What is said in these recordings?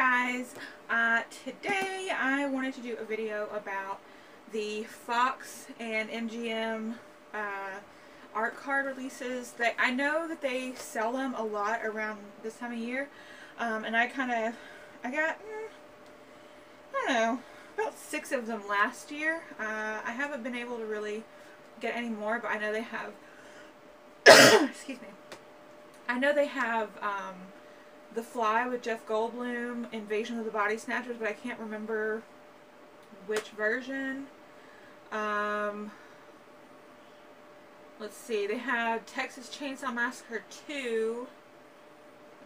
guys, today I wanted to do a video about the Fox and MGM art card releases. That I know that they sell them a lot around this time of year, and I got, I don't know, about 6 of them last year. I haven't been able to really get any more, but I know they have, excuse me, I know they have, The Fly with Jeff Goldblum, Invasion of the Body Snatchers, but I can't remember which version. Let's see, they have Texas Chainsaw Massacre 2,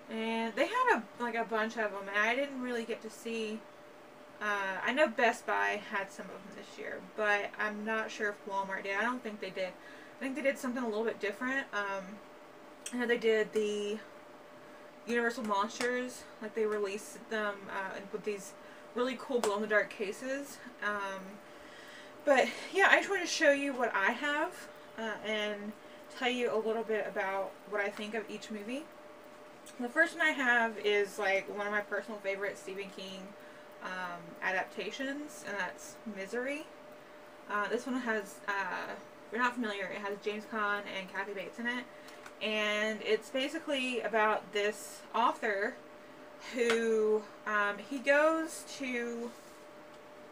and they had a bunch of them, and I didn't really get to see. I know Best Buy had some of them this year, but I'm not sure if Walmart did. I don't think they did. I think they did something a little bit different. I know they did the Universal Monsters, like they released them with these really cool glow-in-the-dark cases. But yeah, I just wanted to show you what I have and tell you a little bit about what I think of each movie. The first one I have is like one of my personal favorite Stephen King adaptations, and that's Misery. This one has, if you're not familiar, it has James Caan and Kathy Bates in it. And it's basically about this author who, he goes to,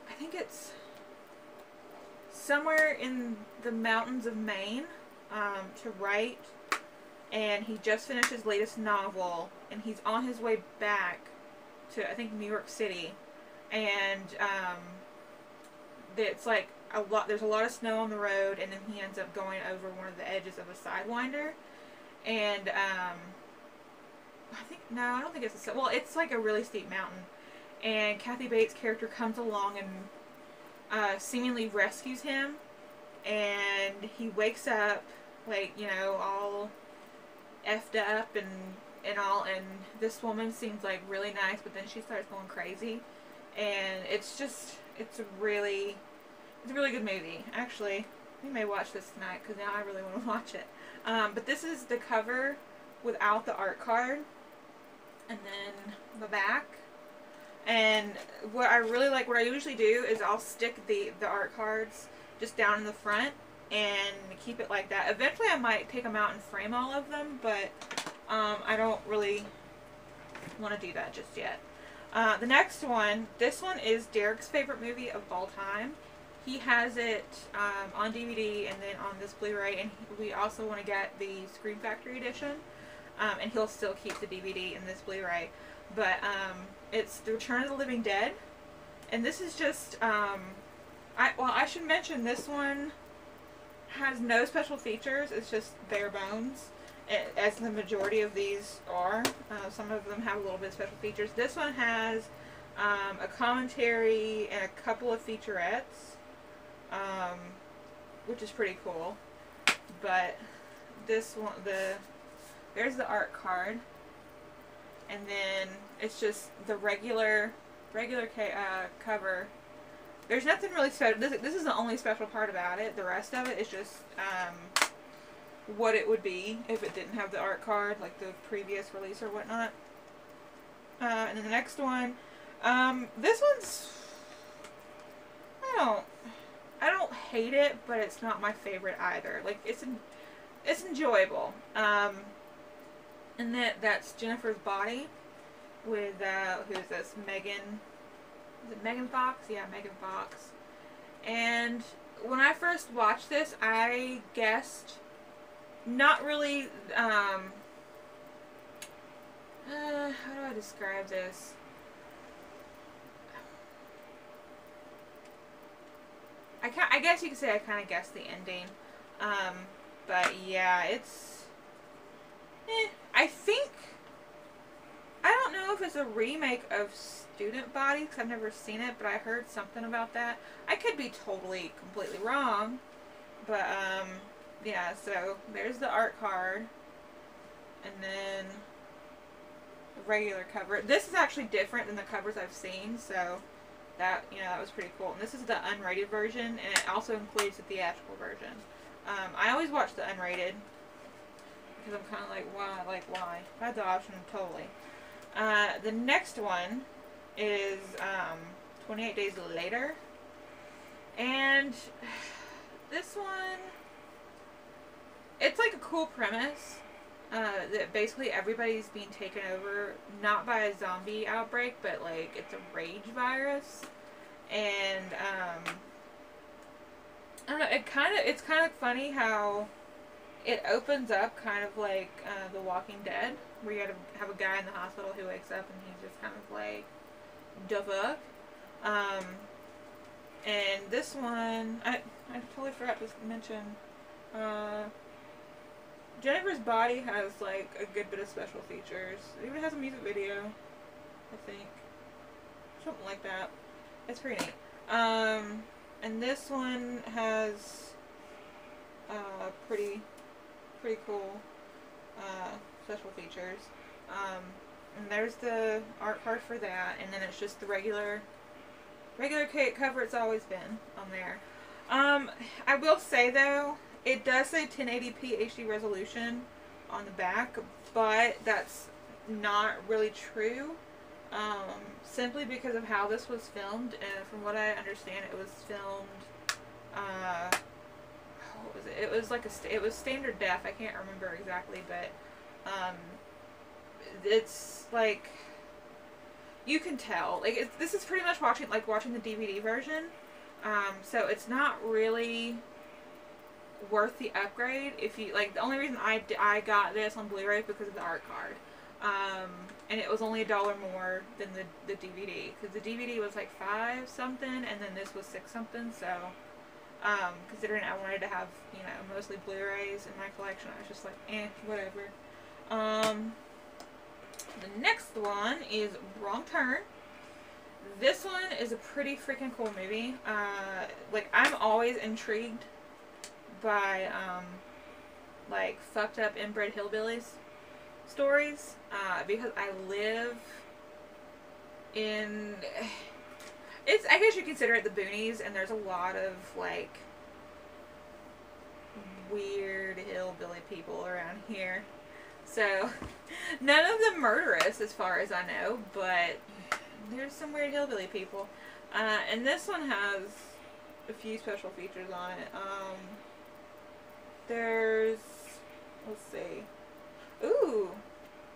I think it's somewhere in the mountains of Maine, to write, and he just finished his latest novel, and he's on his way back to, I think, New York City, and, it's like there's a lot of snow on the road, and then he ends up going over one of the edges of a sidewinder. And, I don't think it's well, it's like a really steep mountain. And Kathy Bates' character comes along and, seemingly rescues him. And he wakes up, like, you know, all effed up and all. And this woman seems, like, really nice, but then she starts going crazy. And it's a really good movie. Actually, we may watch this tonight, because now I really want to watch it. But this is the cover without the art card, and then the back. And what I really like, what I usually do is I'll stick the art cards just down in the front and keep it like that. Eventually I might take them out and frame all of them, but I don't really want to do that just yet. The next one, this one is Derek's favorite movie of all time. He has it on DVD and then on this Blu-ray, and we also want to get the Scream Factory edition, and he'll still keep the DVD and this Blu-ray. But it's The Return of the Living Dead, and this is just, I should mention this one has no special features. It's just bare bones, as the majority of these are. Some of them have a little bit of special features. This one has a commentary and a couple of featurettes. Which is pretty cool. But this one, there's the art card, and then it's just the regular cover. There's nothing really special. This is the only special part about it. The rest of it is just what it would be if it didn't have the art card, like the previous release or whatnot. And then the next one, this one's, I don't hate it, but it's not my favorite either. Like, it's enjoyable. And that's Jennifer's Body with, who is this? Megan, is it Megan Fox? Yeah, Megan Fox. And when I first watched this, I guessed, not really, how do I describe this? I guess you could say I kind of guessed the ending. But yeah, it's, I think, I don't know if it's a remake of Student Body, because I've never seen it, but I heard something about that. I could be completely wrong. But, yeah, so there's the art card. And then the regular cover. This is actually different than the covers I've seen, so that, that was pretty cool. And this is the unrated version, and it also includes the theatrical version. I always watch the unrated, because I'm kind of like, why? If I had the option, totally. The next one is 28 Days Later. And this one, it's like a cool premise. That basically everybody's being taken over, not by a zombie outbreak, but like it's a rage virus. And I don't know, it's kind of funny how it opens up kind of like The Walking Dead, where you have a guy in the hospital who wakes up and he's just kind of like, the fuck? And this one, I totally forgot to mention, Jennifer's Body has like a good bit of special features. It even has a music video, I think. Something like that. It's pretty neat. And this one has pretty cool special features. And there's the art card for that, and then it's just the regular cover it's always been on there. I will say though, it does say 1080p HD resolution on the back, but that's not really true. Simply because of how this was filmed, and from what I understand, it was filmed, what was it? It was like it was standard def. I can't remember exactly, but it's like, you can tell, like this is pretty much watching the DVD version. So it's not really worth the upgrade. If you like, the only reason I got this on Blu-ray is because of the art card. And it was only $1 more than the DVD, because the DVD was like $5 something, and then this was $6 something. So, considering I wanted to have, you know, mostly Blu-rays in my collection, I was just like, whatever. The next one is Wrong Turn. This one is a pretty freaking cool movie. Like, I'm always intrigued by, like, fucked up inbred hillbillies stories, because I live in, I guess you consider it the boonies, and there's a lot of, like, weird hillbilly people around here. So, none of them murderous as far as I know, but there's some weird hillbilly people. And this one has a few special features on it. There's, let's see. Ooh,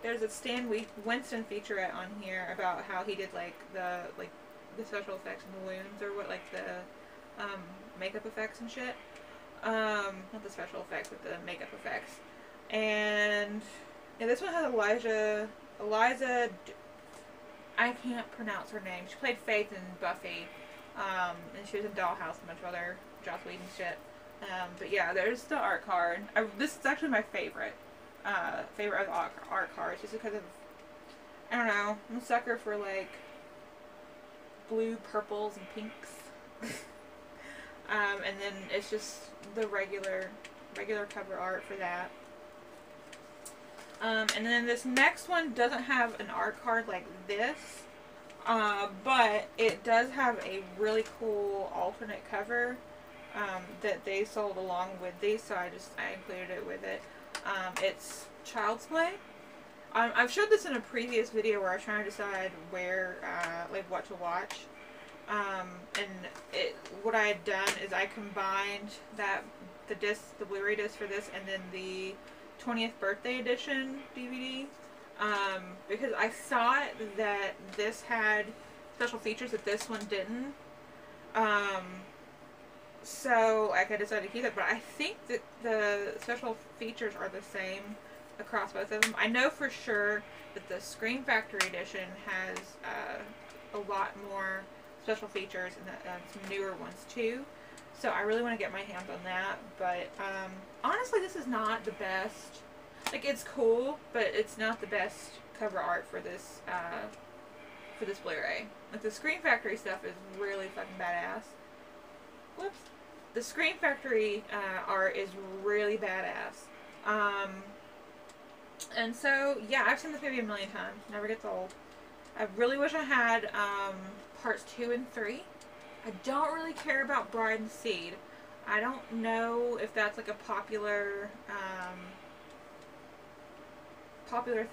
there's a Stan Winston featurette on here about how he did like the special effects in the wounds, or what, like the makeup effects and shit. Not the special effects, but the makeup effects. And yeah, this one has Eliza. I can't pronounce her name. She played Faith in Buffy, and she was in Dollhouse and a bunch of other Joss Whedon shit. But yeah, there's the art card. This is actually my favorite of the art cards, just because of, I don't know, I'm a sucker for like blue, purples, and pinks. And then it's just the regular cover art for that. And then this next one doesn't have an art card like this, but it does have a really cool alternate cover that they sold along with these, so I included it with it. It's Child's Play. I've showed this in a previous video where I was trying to decide where, like what to watch. And what I had done is I combined the Blu-ray disc for this, and then the 20th birthday edition DVD, because I thought that this had special features that this one didn't. So I decided to keep it, but I think that the special features are the same across both of them. I know for sure that the Scream Factory edition has a lot more special features, and some newer ones too. So I really want to get my hands on that. But honestly, this is not the best. Like, it's cool, but it's not the best cover art for this Blu-ray. Like, the Scream Factory stuff is really fucking badass. Whoops. The Scream Factory art is really badass. And so, yeah, I've seen this movie a million times. Never gets old. I really wish I had parts 2 and 3. I don't really care about Bride and Seed. I don't know if that's like a popular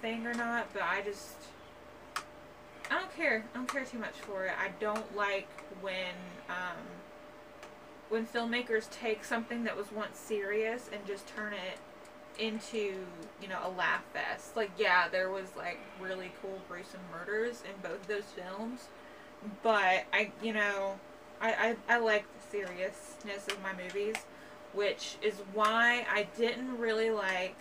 thing or not, but I I don't care. I don't care too much for it. I don't like when filmmakers take something that was once serious and just turn it into, you know, a laugh fest. Like, yeah, there was like really cool gruesome murders in both those films, but I like the seriousness of my movies, which is why I didn't really like.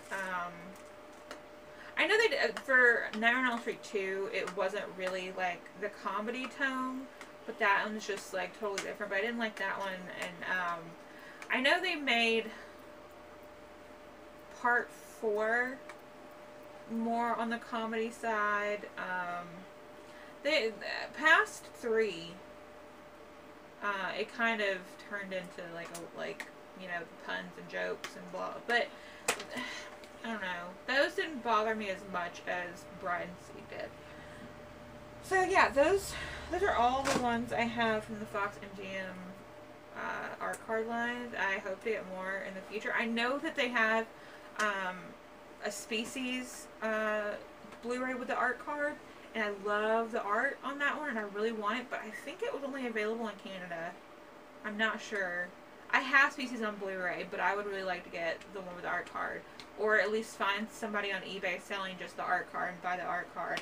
I know they did, for Nightmare on Elm Street 2, it wasn't really like the comedy tone, but that one's just like totally different. But I didn't like that one, and I know they made part 4 more on the comedy side. They past 3, it kind of turned into like you know, puns and jokes and blah. But I don't know. Those didn't bother me as much as Bride and Seed did. So yeah, those are all the ones I have from the Fox MGM art card lines. I hope to get more in the future. I know that they have a Species Blu-ray with the art card, and I love the art on that one, and I really want it, but I think it was only available in Canada. I'm not sure. I have Species on Blu-ray, but I would really like to get the one with the art card, or at least find somebody on eBay selling just the art card and buy the art card.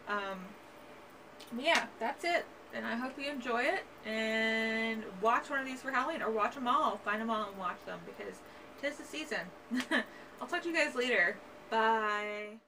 But yeah, that's it. And I hope you enjoy it, and watch one of these for Halloween, or watch them all. Find them all and watch them, because 'tis the season. I'll talk to you guys later. Bye.